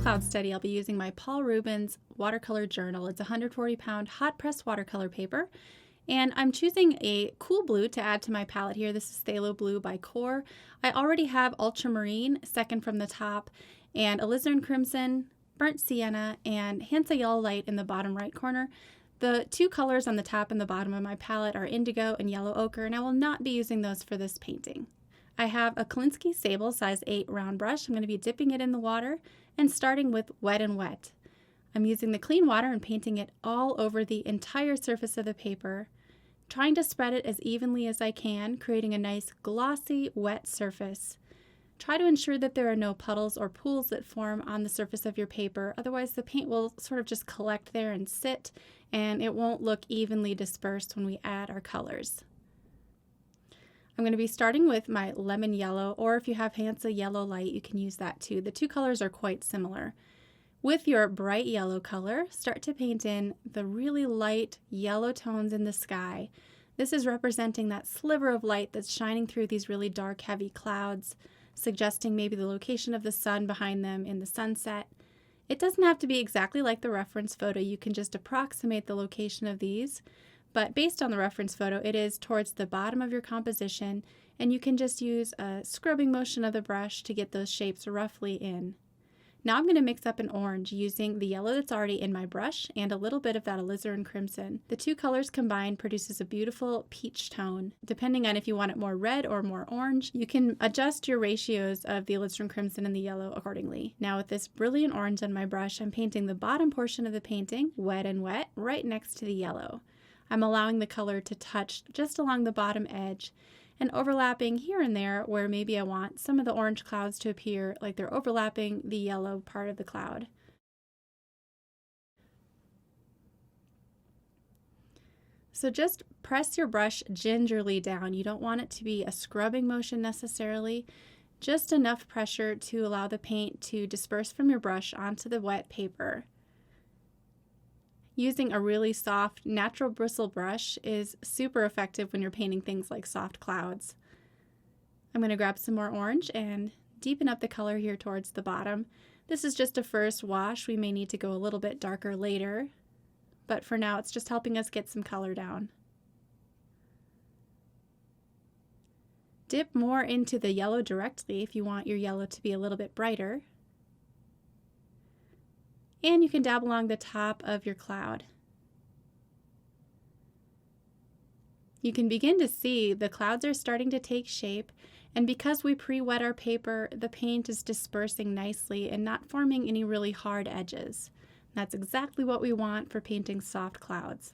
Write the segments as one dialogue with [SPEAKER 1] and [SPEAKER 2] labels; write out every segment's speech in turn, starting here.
[SPEAKER 1] cloud study, I'll be using my Paul Rubens watercolor journal. It's a 140-pound hot press watercolor paper, and I'm choosing a cool blue to add to my palette here. This is Phthalo Blue by Core. I already have Ultramarine, second from the top, and Alizarin Crimson, Burnt Sienna, and Hansa Yellow Light in the bottom right corner. The two colors on the top and the bottom of my palette are Indigo and Yellow Ochre, and I will not be using those for this painting. I have a Kolinsky Sable size 8 round brush. I'm going to be dipping it in the water and starting with Wet and Wet. I'm using the clean water and painting it all over the entire surface of the paper, trying to spread it as evenly as I can, creating a nice glossy wet surface. Try to ensure that there are no puddles or pools that form on the surface of your paper, otherwise the paint will sort of just collect there and sit, and it won't look evenly dispersed when we add our colors. I'm going to be starting with my Lemon Yellow, or if you have Hansa Yellow Light, you can use that too. The two colors are quite similar. With your bright yellow color, start to paint in the really light yellow tones in the sky. This is representing that sliver of light that's shining through these really dark, heavy clouds, suggesting maybe the location of the sun behind them in the sunset. It doesn't have to be exactly like the reference photo. You can just approximate the location of these. But based on the reference photo, it is towards the bottom of your composition, and you can just use a scrubbing motion of the brush to get those shapes roughly in. Now I'm going to mix up an orange using the yellow that's already in my brush and a little bit of that alizarin crimson. The two colors combined produces a beautiful peach tone. Depending on if you want it more red or more orange, you can adjust your ratios of the alizarin crimson and the yellow accordingly. Now with this brilliant orange on my brush, I'm painting the bottom portion of the painting, Wet and Wet, right next to the yellow. I'm allowing the color to touch just along the bottom edge and overlapping here and there where maybe I want some of the orange clouds to appear like they're overlapping the yellow part of the cloud. So just press your brush gingerly down. You don't want it to be a scrubbing motion necessarily, just enough pressure to allow the paint to disperse from your brush onto the wet paper. Using a really soft, natural bristle brush is super effective when you're painting things like soft clouds. I'm going to grab some more orange and deepen up the color here towards the bottom. This is just a first wash. We may need to go a little bit darker later, but for now it's just helping us get some color down. Dip more into the yellow directly if you want your yellow to be a little bit brighter. And you can dab along the top of your cloud. You can begin to see the clouds are starting to take shape, and because we pre-wet our paper, the paint is dispersing nicely and not forming any really hard edges. That's exactly what we want for painting soft clouds.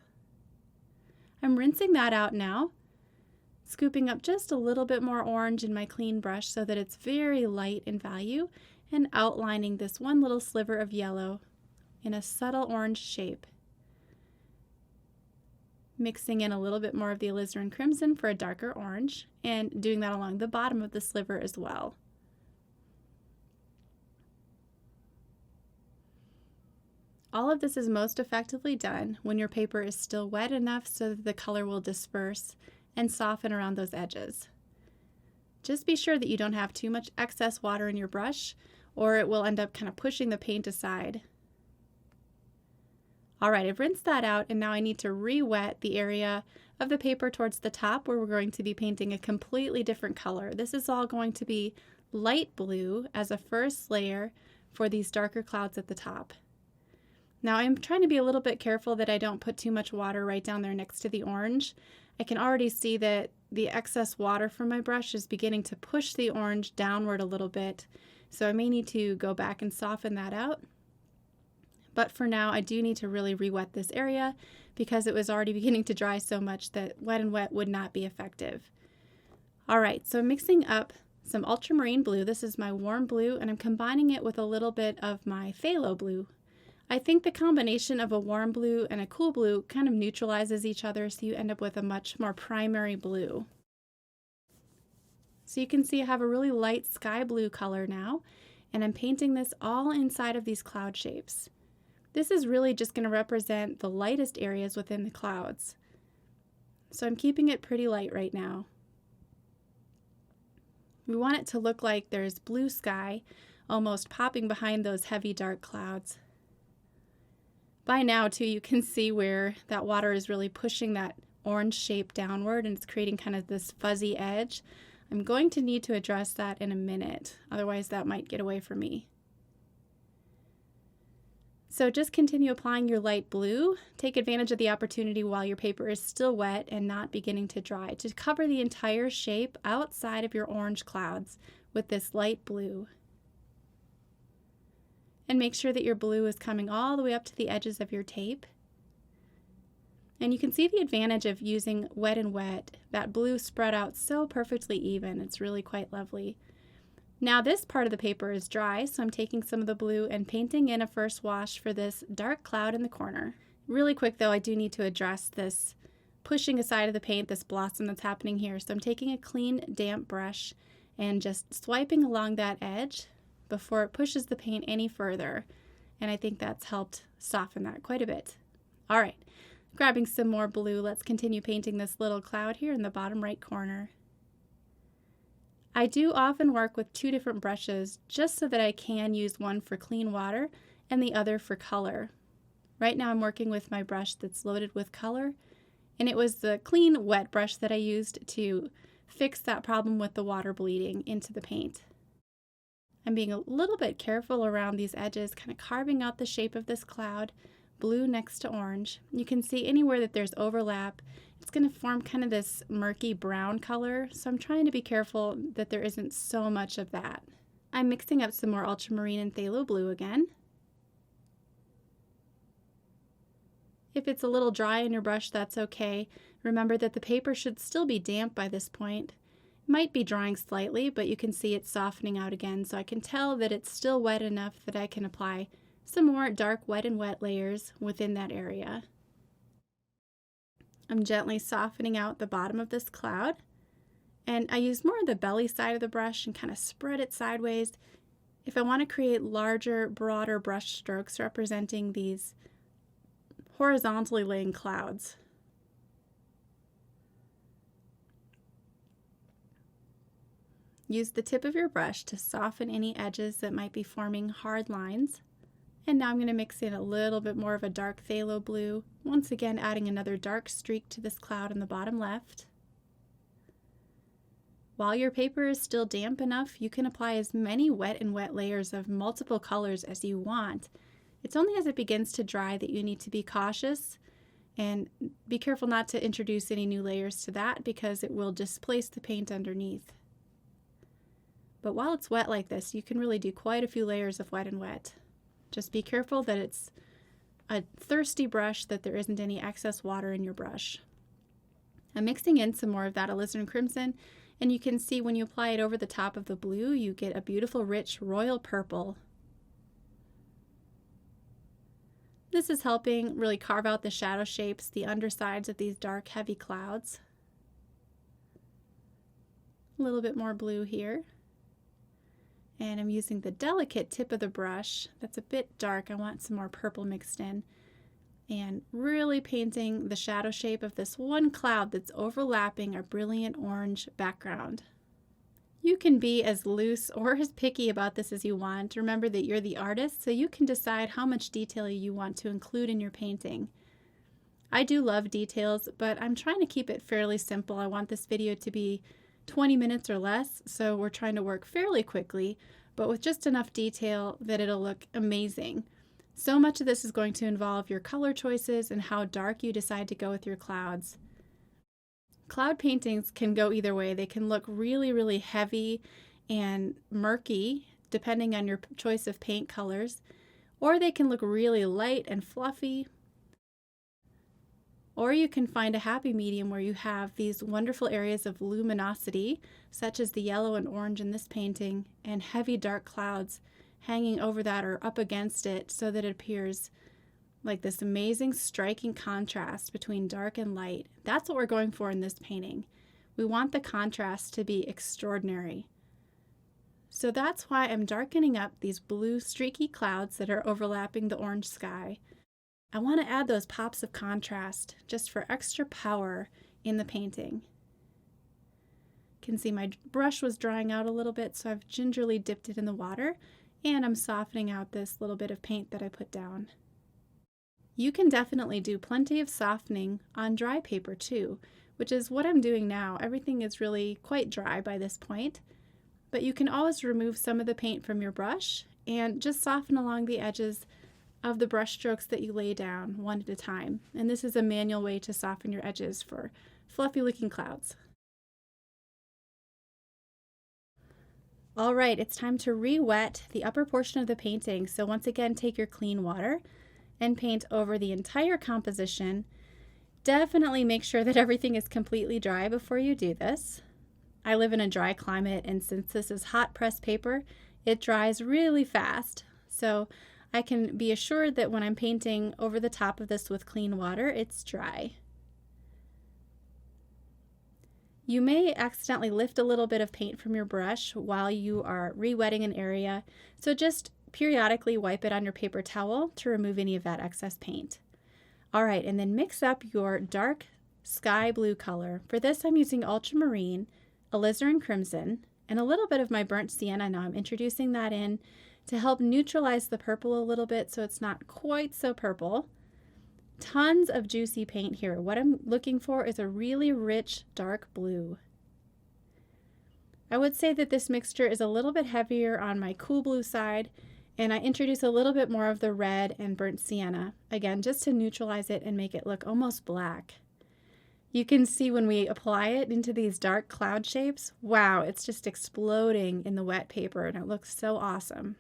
[SPEAKER 1] I'm rinsing that out now, scooping up just a little bit more orange in my clean brush so that it's very light in value, and outlining this one little sliver of yellow in a subtle orange shape. Mixing in a little bit more of the alizarin crimson for a darker orange, and doing that along the bottom of the sliver as well. All of this is most effectively done when your paper is still wet enough so that the color will disperse and soften around those edges. Just be sure that you don't have too much excess water in your brush, or it will end up kind of pushing the paint aside. Alright, I've rinsed that out, and now I need to re-wet the area of the paper towards the top where we're going to be painting a completely different color. This is all going to be light blue as a first layer for these darker clouds at the top. Now I'm trying to be a little bit careful that I don't put too much water right down there next to the orange. I can already see that the excess water from my brush is beginning to push the orange downward a little bit, so I may need to go back and soften that out. But for now, I do need to really re-wet this area because it was already beginning to dry so much that Wet and Wet would not be effective. Alright, so I'm mixing up some ultramarine blue. This is my warm blue, and I'm combining it with a little bit of my phthalo blue. I think the combination of a warm blue and a cool blue kind of neutralizes each other, so you end up with a much more primary blue. So you can see I have a really light sky blue color now, and I'm painting this all inside of these cloud shapes. This is really just going to represent the lightest areas within the clouds. So I'm keeping it pretty light right now. We want it to look like there's blue sky almost popping behind those heavy dark clouds. By now, too, you can see where that water is really pushing that orange shape downward and it's creating kind of this fuzzy edge. I'm going to need to address that in a minute, otherwise that might get away from me. So just continue applying your light blue. Take advantage of the opportunity while your paper is still wet and not beginning to dry to cover the entire shape outside of your orange clouds with this light blue. And make sure that your blue is coming all the way up to the edges of your tape. And you can see the advantage of using wet and wet. That blue spread out so perfectly even. It's really quite lovely. Now this part of the paper is dry, so I'm taking some of the blue and painting in a first wash for this dark cloud in the corner. Really quick though, I do need to address this pushing aside of the paint, this blossom that's happening here. So I'm taking a clean, damp brush and just swiping along that edge before it pushes the paint any further. And I think that's helped soften that quite a bit. All right, grabbing some more blue, let's continue painting this little cloud here in the bottom right corner. I do often work with two different brushes just so that I can use one for clean water and the other for color. Right now I'm working with my brush that's loaded with color, and it was the clean wet brush that I used to fix that problem with the water bleeding into the paint. I'm being a little bit careful around these edges, kind of carving out the shape of this cloud, blue next to orange. You can see anywhere that there's overlap, it's going to form kind of this murky brown color, so I'm trying to be careful that there isn't so much of that. I'm mixing up some more ultramarine and phthalo blue again. If it's a little dry in your brush, that's okay. Remember that the paper should still be damp by this point. Might be drying slightly, but you can see it's softening out again, so I can tell that it's still wet enough that I can apply some more dark wet and wet layers within that area. I'm gently softening out the bottom of this cloud, and I use more of the belly side of the brush and kind of spread it sideways if I want to create larger, broader brush strokes representing these horizontally laying clouds. Use the tip of your brush to soften any edges that might be forming hard lines. And now I'm going to mix in a little bit more of a dark phthalo blue, once again adding another dark streak to this cloud in the bottom left. While your paper is still damp enough, you can apply as many wet and wet layers of multiple colors as you want. It's only as it begins to dry that you need to be cautious and be careful not to introduce any new layers to that because it will displace the paint underneath. But while it's wet like this, you can really do quite a few layers of wet and wet. Just be careful that it's a thirsty brush, that there isn't any excess water in your brush. I'm mixing in some more of that alizarin crimson, and you can see when you apply it over the top of the blue, you get a beautiful rich royal purple. This is helping really carve out the shadow shapes, the undersides of these dark, heavy clouds. A little bit more blue here. And I'm using the delicate tip of the brush that's a bit dark. I want some more purple mixed in. And really painting the shadow shape of this one cloud that's overlapping a brilliant orange background. You can be as loose or as picky about this as you want. Remember that you're the artist, so you can decide how much detail you want to include in your painting. I do love details, but I'm trying to keep it fairly simple. I want this video to be 20 minutes or less, so we're trying to work fairly quickly, but with just enough detail that it'll look amazing. So much of this is going to involve your color choices and how dark you decide to go with your clouds. Cloud paintings can go either way. They can look really, really heavy and murky, depending on your choice of paint colors, or they can look really light and fluffy. Or you can find a happy medium where you have these wonderful areas of luminosity, such as the yellow and orange in this painting, and heavy dark clouds hanging over that or up against it so that it appears like this amazing striking contrast between dark and light. That's what we're going for in this painting. We want the contrast to be extraordinary. So that's why I'm darkening up these blue streaky clouds that are overlapping the orange sky. I want to add those pops of contrast just for extra power in the painting. You can see my brush was drying out a little bit, so I've gingerly dipped it in the water And I'm softening out this little bit of paint that I put down. You can definitely do plenty of softening on dry paper too, which is what I'm doing now. Everything is really quite dry by this point, but you can always remove some of the paint from your brush and just soften along the edges of the brush strokes that you lay down one at a time. And this is a manual way to soften your edges for fluffy looking clouds. All right, it's time to re-wet the upper portion of the painting. So once again, take your clean water and paint over the entire composition. Definitely make sure that everything is completely dry before you do this. I live in a dry climate, and since this is hot press paper, it dries really fast. So I can be assured that when I'm painting over the top of this with clean water, it's dry. You may accidentally lift a little bit of paint from your brush while you are re-wetting an area, so just periodically wipe it on your paper towel to remove any of that excess paint. All right, and then mix up your dark sky blue color. For this, I'm using ultramarine, alizarin crimson, and a little bit of my burnt sienna. Now I'm introducing that in to help neutralize the purple a little bit so it's not quite so purple. Tons of juicy paint here. What I'm looking for is a really rich dark blue. I would say that this mixture is a little bit heavier on my cool blue side, and I introduce a little bit more of the red and burnt sienna, again, just to neutralize it and make it look almost black. You can see when we apply it into these dark cloud shapes, wow, it's just exploding in the wet paper and it looks so awesome.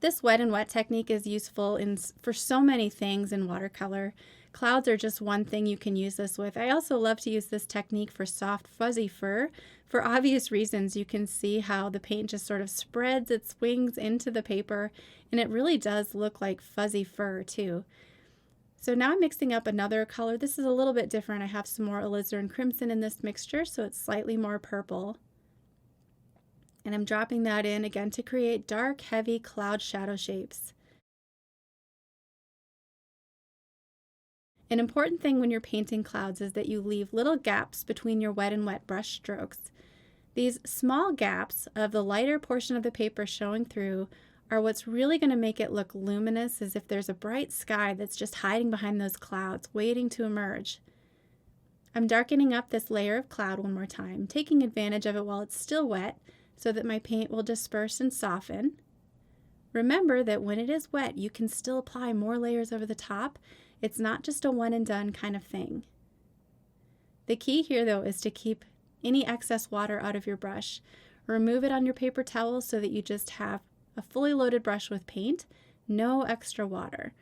[SPEAKER 1] This wet and wet technique is useful for so many things in watercolor. Clouds are just one thing you can use this with. I also love to use this technique for soft fuzzy fur. For obvious reasons, you can see how the paint just sort of spreads its wings into the paper, and it really does look like fuzzy fur too. So now I'm mixing up another color. This is a little bit different. I have some more alizarin crimson in this mixture, so it's slightly more purple. And I'm dropping that in again to create dark, heavy cloud shadow shapes. An important thing when you're painting clouds is that you leave little gaps between your wet and wet brush strokes. These small gaps of the lighter portion of the paper showing through are what's really going to make it look luminous, as if there's a bright sky that's just hiding behind those clouds, waiting to emerge. I'm darkening up this layer of cloud one more time, taking advantage of it while it's still wet, so that my paint will disperse and soften. Remember that when it is wet, you can still apply more layers over the top. It's not just a one and done kind of thing. The key here, though, is to keep any excess water out of your brush. Remove it on your paper towel so that you just have a fully loaded brush with paint, no extra water.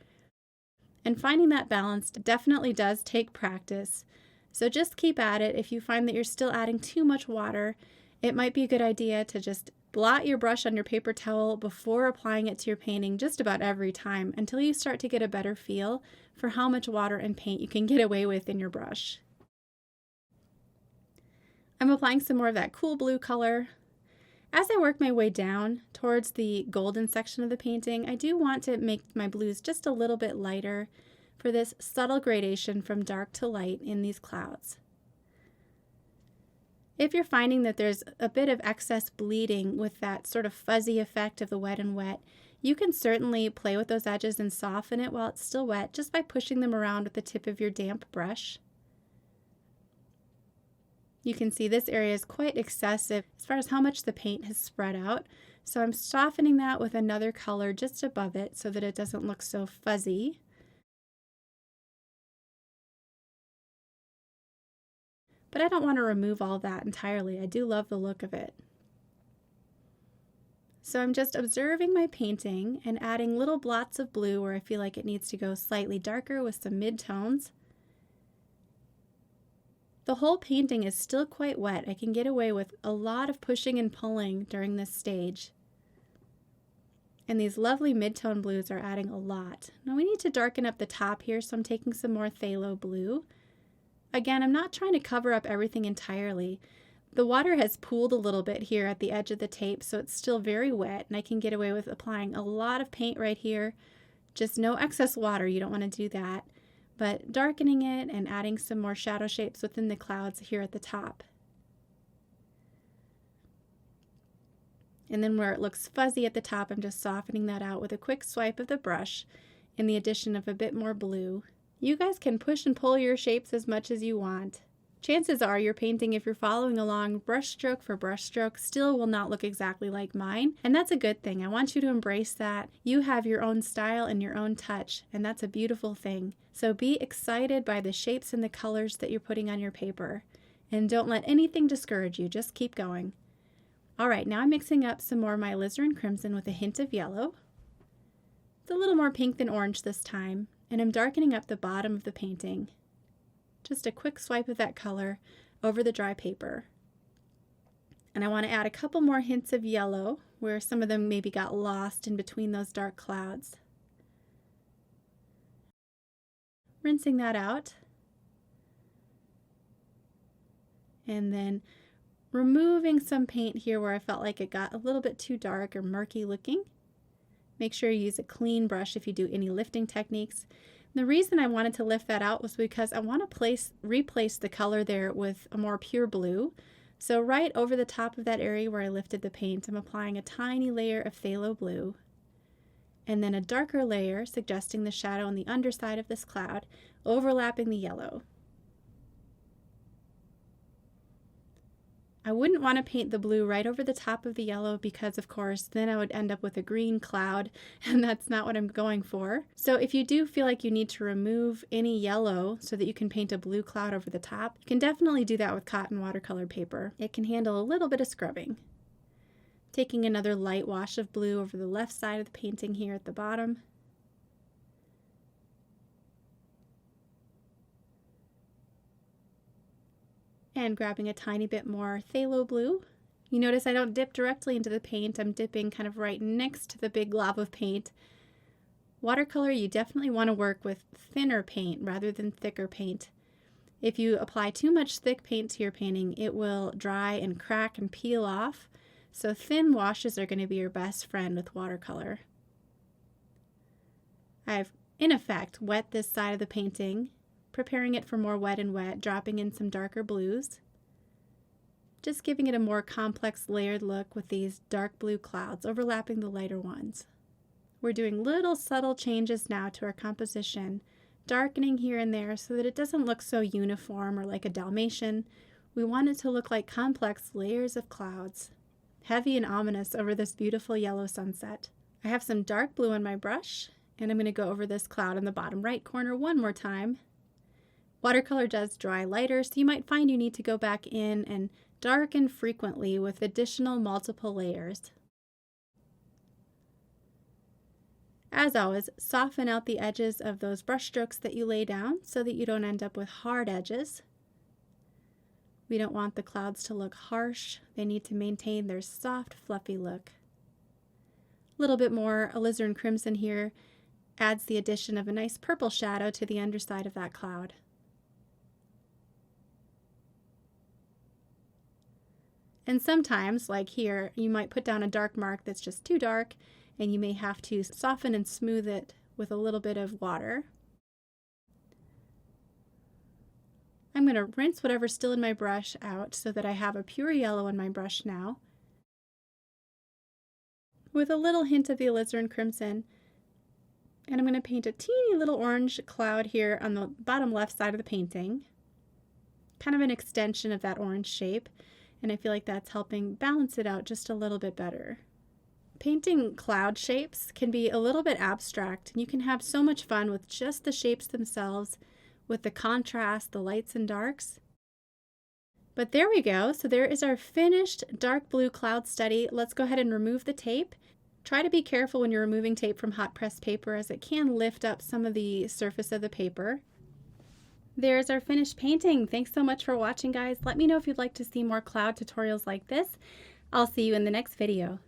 [SPEAKER 1] And finding that balance definitely does take practice. So just keep at it. If you find that you're still adding too much water, it might be a good idea to just blot your brush on your paper towel before applying it to your painting just about every time until you start to get a better feel for how much water and paint you can get away with in your brush. I'm applying some more of that cool blue color. As I work my way down towards the golden section of the painting, I do want to make my blues just a little bit lighter for this subtle gradation from dark to light in these clouds. If you're finding that there's a bit of excess bleeding with that sort of fuzzy effect of the wet and wet, you can certainly play with those edges and soften it while it's still wet just by pushing them around with the tip of your damp brush. You can see this area is quite excessive as far as how much the paint has spread out, so I'm softening that with another color just above it so that it doesn't look so fuzzy. But I don't want to remove all that entirely. I do love the look of it. So I'm just observing my painting and adding little blots of blue where I feel like it needs to go slightly darker with some mid-tones. The whole painting is still quite wet. I can get away with a lot of pushing and pulling during this stage. And these lovely mid-tone blues are adding a lot. Now we need to darken up the top here, so I'm taking some more phthalo blue. Again, I'm not trying to cover up everything entirely. The water has pooled a little bit here at the edge of the tape, so it's still very wet, and I can get away with applying a lot of paint right here. Just no excess water, you don't want to do that. But darkening it and adding some more shadow shapes within the clouds here at the top. And then where it looks fuzzy at the top, I'm just softening that out with a quick swipe of the brush and the addition of a bit more blue. You guys can push and pull your shapes as much as you want. Chances are your painting, if you're following along brush stroke for brush stroke, still will not look exactly like mine. And that's a good thing. I want you to embrace that. You have your own style and your own touch, and that's a beautiful thing. So be excited by the shapes and the colors that you're putting on your paper. And don't let anything discourage you. Just keep going. All right, now I'm mixing up some more of my alizarin crimson with a hint of yellow. It's a little more pink than orange this time, and I'm darkening up the bottom of the painting. Just a quick swipe of that color over the dry paper. And I want to add a couple more hints of yellow where some of them maybe got lost in between those dark clouds. Rinsing that out. And then removing some paint here where I felt like it got a little bit too dark or murky looking. Make sure you use a clean brush if you do any lifting techniques. And the reason I wanted to lift that out was because I want to replace the color there with a more pure blue. So right over the top of that area where I lifted the paint, I'm applying a tiny layer of phthalo blue. And then a darker layer, suggesting the shadow on the underside of this cloud, overlapping the yellow. I wouldn't want to paint the blue right over the top of the yellow because, of course, then I would end up with a green cloud, and that's not what I'm going for. So if you do feel like you need to remove any yellow so that you can paint a blue cloud over the top, you can definitely do that with cotton watercolor paper. It can handle a little bit of scrubbing. Taking another light wash of blue over the left side of the painting here at the bottom. And grabbing a tiny bit more phthalo blue. You notice I don't dip directly into the paint. I'm dipping kind of right next to the big glob of paint. Watercolor, you definitely want to work with thinner paint rather than thicker paint. If you apply too much thick paint to your painting, it will dry and crack and peel off. So thin washes are going to be your best friend with watercolor. I've, in effect, wet this side of the painting, preparing it for more wet and wet, dropping in some darker blues. Just giving it a more complex layered look with these dark blue clouds overlapping the lighter ones. We're doing little subtle changes now to our composition, darkening here and there so that it doesn't look so uniform or like a Dalmatian. We want it to look like complex layers of clouds, heavy and ominous over this beautiful yellow sunset. I have some dark blue on my brush, and I'm going to go over this cloud in the bottom right corner one more time. Watercolor does dry lighter, so you might find you need to go back in and darken frequently with additional multiple layers. As always, soften out the edges of those brush strokes that you lay down so that you don't end up with hard edges. We don't want the clouds to look harsh. They need to maintain their soft, fluffy look. A little bit more alizarin crimson here adds the addition of a nice purple shadow to the underside of that cloud. And sometimes, like here, you might put down a dark mark that's just too dark, and you may have to soften and smooth it with a little bit of water. I'm going to rinse whatever's still in my brush out so that I have a pure yellow in my brush now, with a little hint of the alizarin crimson. And I'm going to paint a teeny little orange cloud here on the bottom left side of the painting, kind of an extension of that orange shape. And I feel like that's helping balance it out just a little bit better. Painting cloud shapes can be a little bit abstract, and you can have so much fun with just the shapes themselves, with the contrast, the lights and darks. But there we go. So there is our finished dark blue cloud study. Let's go ahead and remove the tape. Try to be careful when you're removing tape from hot pressed paper, as it can lift up some of the surface of the paper. There's our finished painting. Thanks so much for watching, guys. Let me know if you'd like to see more cloud tutorials like this. I'll see you in the next video.